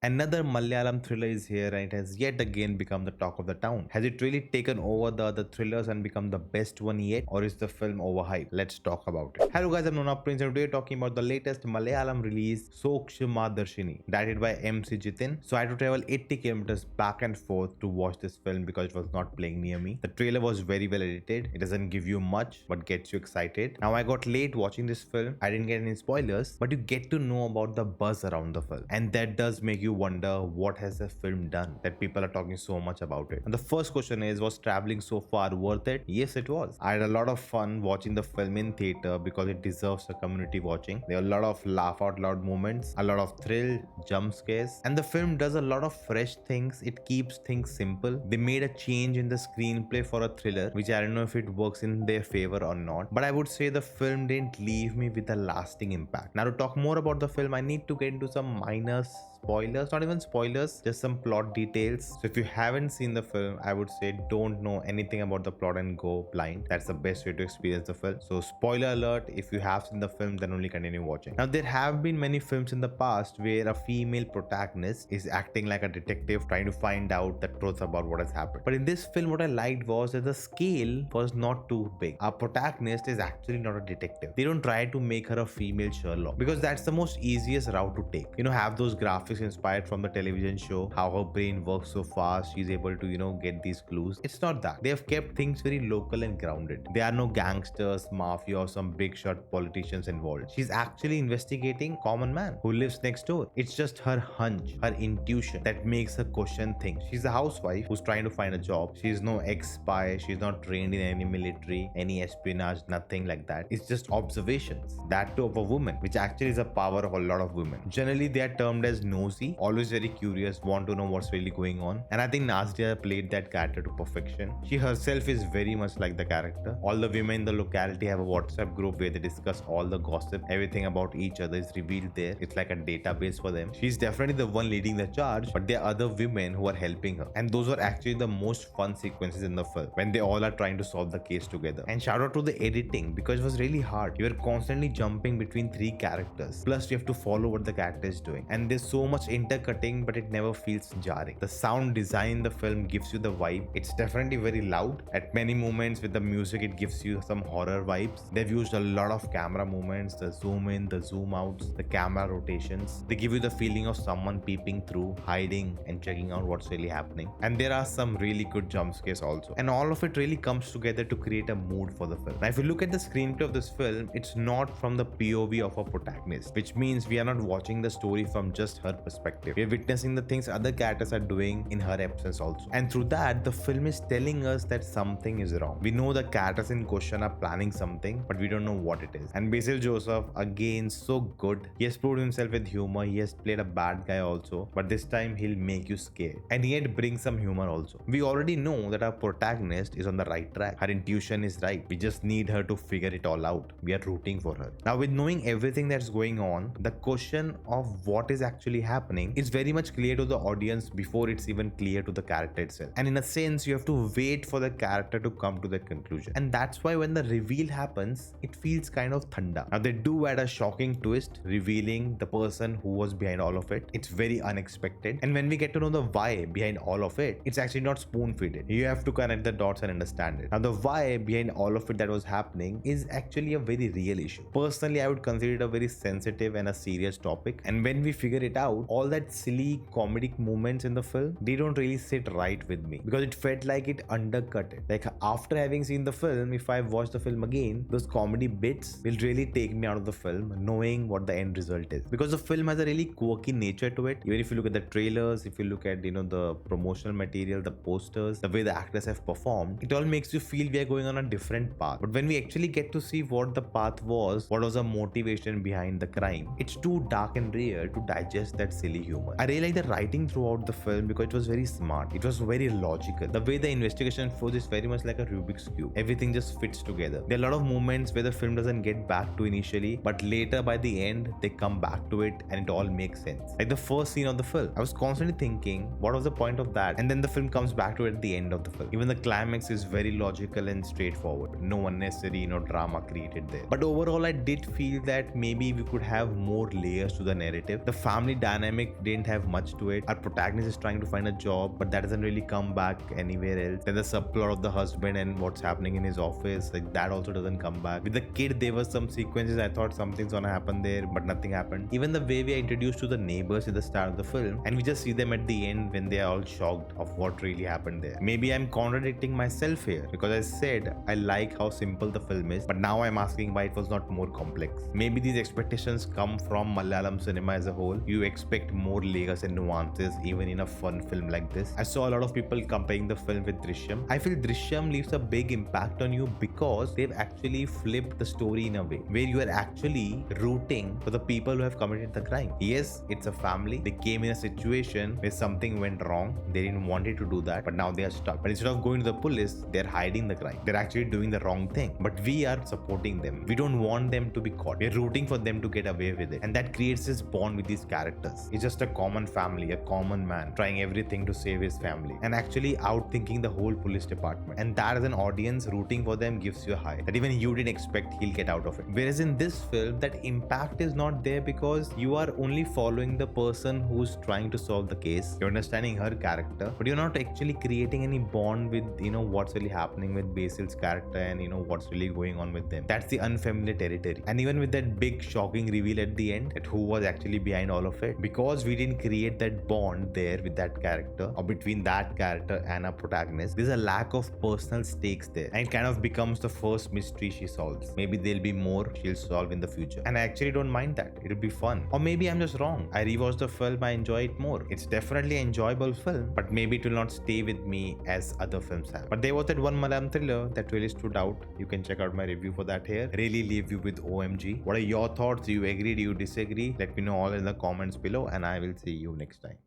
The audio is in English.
Another Malayalam thriller is here and it has yet again become the talk of the town. Has it really taken over the other thrillers and become the best one yet, or is the film overhyped? Let's talk about it. Hello guys, I'm Nona Prince and today we're talking about the latest Malayalam release, Sookshmadarshini, directed by MC Jithin. So I had to travel 80 kilometers back and forth to watch this film because it was not playing near me. The trailer was very well edited. It doesn't give you much but gets you excited. Now I got late watching this film. I didn't get any spoilers, but you get to know about the buzz around the film. And that does make you wonder what has the film done that people are talking so much about it. And the first question is, was traveling so far worth it? Yes, it was. I had a lot of fun watching the film in theater because it deserves a community watching. There are a lot of laugh out loud moments, a lot of thrill, jump scares, and the film does a lot of fresh things. It keeps things simple. They made a change in the screenplay for a thriller, which I don't know if it works in their favor or not, but I would say the film didn't leave me with a lasting impact. Now to talk more about the film, I need to get into some minor spoilers, not even spoilers, just some plot details. So if you haven't seen the film, I would say don't know anything about the plot and go blind. That's the best way to experience the film. So spoiler alert, if you have seen the film, then only continue watching. Now there have been many films in the past where a female protagonist is acting like a detective trying to find out the truth about what has happened. But in this film, what I liked was that the scale was not too big. Our protagonist is actually not a detective. They don't try to make her a female Sherlock because that's the most easiest route to take. Have those graphics inspired from the television show, how her brain works so fast, she's able to get these clues. It's not that. They have kept things very local and grounded. There are no gangsters, mafia, or some big shot politicians involved. She's actually investigating common man who lives next door. It's just her hunch, her intuition that makes her question things. She's a housewife who's trying to find a job. She's no ex-spy. She's not trained in any military, any espionage, nothing like that. It's just observations. That too of a woman, which actually is a power of a lot of women. Generally, they are termed as nosy, always very curious, want to know what's really going on. And I think Nazriya played that character to perfection. She herself is very much like the character. All the women in the locality have a WhatsApp group where they discuss all the gossip. Everything about each other is revealed there. It's like a database for them. She's definitely the one leading the charge, but there are other women who are helping her. And those are actually the most fun sequences in the film when they all are trying to solve the case together. And shout out to the editing because it was really hard. You were constantly jumping between three characters. Plus, you have to follow what the character is doing. And there's so much intercutting, but it never feels jarring. The sound design in the film gives you the vibe. It's definitely very loud. At many moments with the music, it gives you some horror vibes. They've used a lot of camera movements, the zoom in, the zoom outs, the camera rotations. They give you the feeling of someone peeping through, hiding, and checking out what's really happening. And there are some really good jump scares also. And all of it really comes together to create a mood for the film. Now, if you look at the screenplay of this film, it's not from the POV of a protagonist, which means we are not watching the story from just her perspective. We're witnessing the things other characters are doing in her absence also. And through that, the film is telling us that something is wrong. We know the characters in question are planning something, but we don't know what it is. And Basil Joseph, again, so good. He has proved himself with humor. He has played a bad guy also, but this time he'll make you scared. And yet bring some humor also. We already know that our protagonist is on the right track. Her intuition is right. We just need her to figure it all out. We are rooting for her. Now, with knowing everything that's going on, the question of what is actually happening is very much clear to the audience before it's even clear to the character itself. And in a sense, you have to wait for the character to come to that conclusion. And that's why when the reveal happens, it feels kind of thunder. Now, they do add a shocking twist, revealing the person who was behind all of it. It's very unexpected. And when we get to know the why behind all of it, it's actually not spoon-feeded. You have to connect the dots and understand it. Now, the why behind all of it that was happening is actually a very real issue. Personally, I would consider it a very sensitive and a serious topic. And when we figure it out, all that silly comedic moments in the film, they don't really sit right with me because it felt like it undercut it. Like after having seen the film, if I watch the film again, those comedy bits will really take me out of the film knowing what the end result is. Because the film has a really quirky nature to it. Even if you look at the trailers, if you look at the promotional material, the posters, the way the actors have performed, it all makes you feel we are going on a different path. But when we actually get to see what the path was, what was the motivation behind the crime, it's too dark and real to digest that silly humor. I really like the writing throughout the film because it was very smart. It was very logical. The way the investigation flows is very much like a Rubik's Cube. Everything just fits together. There are a lot of moments where the film doesn't get back to initially, but later by the end, they come back to it and it all makes sense. Like the first scene of the film, I was constantly thinking, what was the point of that? And then the film comes back to it at the end of the film. Even the climax is very logical and straightforward. No unnecessary, drama created there. But overall, I did feel that maybe we could have more layers to the narrative. The family dynamic didn't have much to it. Our protagonist is trying to find a job, but that doesn't really come back anywhere else. Then the subplot of the husband and what's happening in his office, like that also doesn't come back. With the kid, there were some sequences I thought something's gonna happen there, but nothing happened. Even the way we are introduced to the neighbors at the start of the film, and we just see them at the end when they are all shocked of what really happened there. Maybe I'm contradicting myself here because I said I like how simple the film is, but now I'm asking why it was not more complex. Maybe these expectations come from Malayalam cinema as a whole. You expect more layers and nuances even in a fun film like this. I saw a lot of people comparing the film with Drishyam. I feel Drishyam leaves a big impact on you because they've actually flipped the story in a way where you are actually rooting for the people who have committed the crime. Yes, it's a family. They came in a situation where something went wrong. They didn't want it to do that, but now they are stuck. But instead of going to the police, they're hiding the crime. They're actually doing the wrong thing. But we are supporting them. We don't want them to be caught. We're rooting for them to get away with it. And that creates this bond with these characters. It's just a common family, a common man trying everything to save his family and actually outthinking the whole police department. And that as an audience, rooting for them gives you a high that even you didn't expect he'll get out of it. Whereas in this film, that impact is not there because you are only following the person who's trying to solve the case. You're understanding her character, but you're not actually creating any bond with, what's really happening with Basil's character and, what's really going on with them. That's the unfamiliar territory. And even with that big shocking reveal at the end, that who was actually behind all of it, because we didn't create that bond there with that character or between that character and a protagonist, there's a lack of personal stakes there, and it kind of becomes the first mystery she solves. Maybe there'll be more she'll solve in the future, and I actually don't mind that. It'll be fun. Or maybe I'm just wrong. I rewatched the film, I enjoy it more. It's definitely an enjoyable film, but maybe it will not stay with me as other films have. But there was that one Malayalam thriller that really stood out. You can check out my review for that here. Really leave you with OMG. What are your thoughts? Do you agree? Do you disagree? Let me know all in the comments below, and I will see you next time.